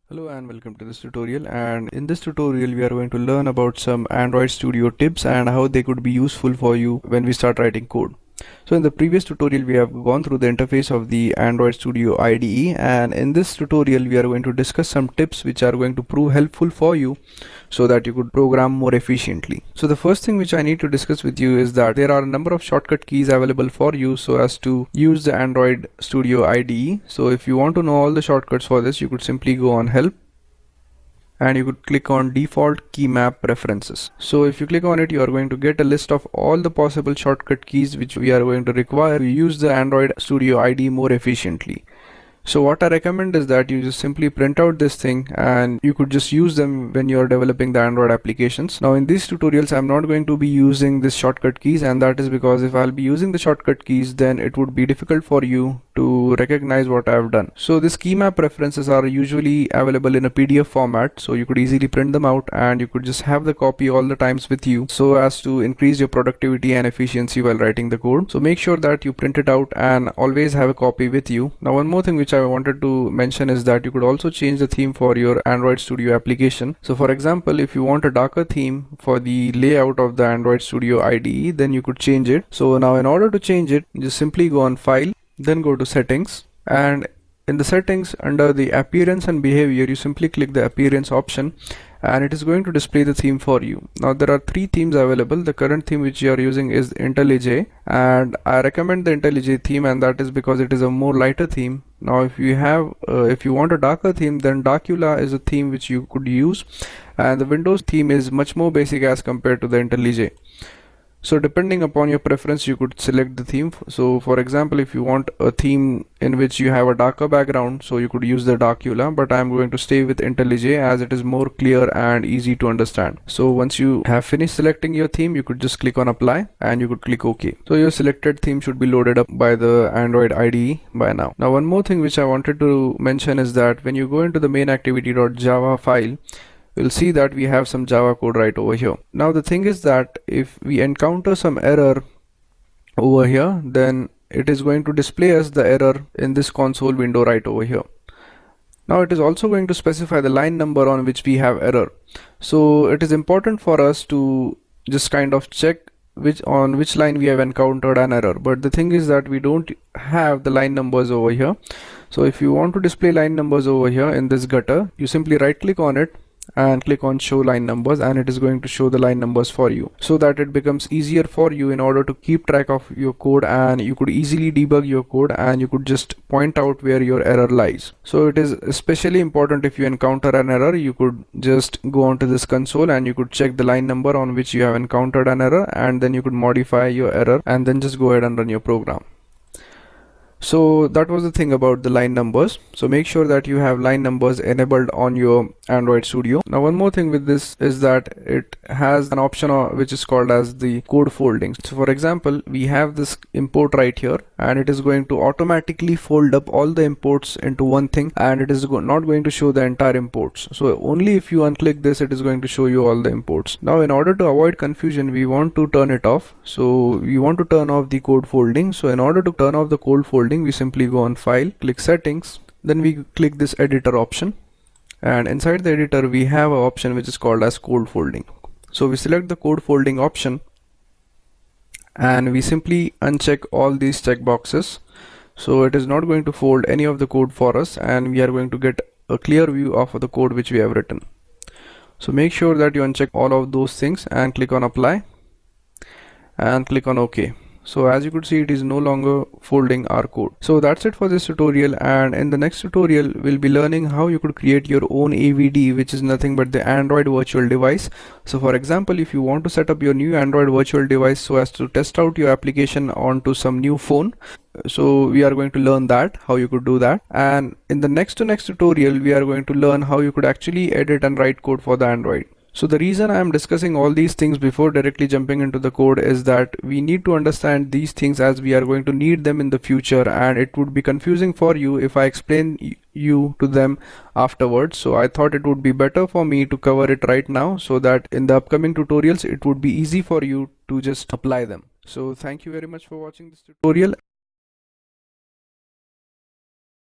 Hello and welcome to this tutorial, and in this tutorial we are going to learn about some Android Studio tips and how they could be useful for you when we start writing code. So in the previous tutorial we have gone through the interface of the Android Studio IDE, and in this tutorial we are going to discuss some tips which are going to prove helpful for you so that you could program more efficiently. So the first thing which I need to discuss with you is that there are a number of shortcut keys available for you so as to use the Android Studio IDE. So if you want to know all the shortcuts for this, you could simply go on help and you could click on default key map preferences. So if you click on it, you are going to get a list of all the possible shortcut keys which we are going to require to use the Android Studio IDE more efficiently. So what I recommend is that you just simply print out this thing and you could just use them when you are developing the Android applications. Now in these tutorials I'm not going to be using this shortcut keys, and that is because if I'll be using the shortcut keys then it would be difficult for you to recognize what I have done. So these key map preferences are usually available in a PDF format, so you could easily print them out and you could just have the copy all the times with you so as to increase your productivity and efficiency while writing the code. So make sure that you print it out and always have a copy with you. Now one more thing which I wanted to mention is that you could also change the theme for your Android Studio application. So for example, if you want a darker theme for the layout of the Android Studio IDE, then you could change it. So now in order to change it, just simply go on File, then go to Settings, and in the settings under the appearance and behavior you simply click the appearance option and it is going to display the theme for you. Now there are three themes available. The current theme which you are using is IntelliJ, and I recommend the IntelliJ theme, and that is because it is a more lighter theme. Now if you want a darker theme, then Darkula is a theme which you could use, and the Windows theme is much more basic as compared to the IntelliJ. So depending upon your preference you could select the theme. So for example, if you want a theme in which you have a darker background, so you could use the Darkula, but I'm going to stay with IntelliJ as it is more clear and easy to understand. So once you have finished selecting your theme, you could just click on apply and you could click OK. So your selected theme should be loaded up by the Android IDE by now. Now one more thing which I wanted to mention is that when you go into the main activity.java file, you'll see that we have some Java code right over here. Now the thing is that if we encounter some error over here, then it is going to display us the error in this console window right over here. Now it is also going to specify the line number on which we have error. So it is important for us to just kind of check on which line we have encountered an error, but the thing is that we don't have the line numbers over here. So if you want to display line numbers over here in this gutter, you simply right click on it and click on show line numbers, and it is going to show the line numbers for you so that it becomes easier for you in order to keep track of your code, and you could easily debug your code and you could just point out where your error lies. So it is especially important if you encounter an error, you could just go onto this console and you could check the line number on which you have encountered an error, and then you could modify your error and then just go ahead and run your program. So that was the thing about the line numbers. So make sure that you have line numbers enabled on your Android Studio. Now one more thing with this is that it has an option which is called as the code folding. So for example, we have this import right here and it is going to automatically fold up all the imports into one thing, and it is not going to show the entire imports. So only if you unclick this, it is going to show you all the imports. Now in order to avoid confusion, we want to turn it off. So we want to turn off the code folding. So in order to turn off the code folding, we simply go on File, click Settings, then we click this editor option, and inside the editor we have an option which is called as code folding. So we select the code folding option and we simply uncheck all these checkboxes, so it is not going to fold any of the code for us, and we are going to get a clear view of the code which we have written. So make sure that you uncheck all of those things and click on apply and click on OK. So as you could see, it is no longer folding our code. So that's it for this tutorial, and in the next tutorial we'll be learning how you could create your own AVD, which is nothing but the Android virtual device. So for example, if you want to set up your new Android virtual device so as to test out your application onto some new phone, so we are going to learn that, how you could do that. And in the next tutorial we are going to learn how you could actually edit and write code for the Android. So the reason I am discussing all these things before directly jumping into the code is that we need to understand these things as we are going to need them in the future, and it would be confusing for you if I explain you to them afterwards. So I thought it would be better for me to cover it right now so that in the upcoming tutorials it would be easy for you to just apply them. So thank you very much for watching this tutorial.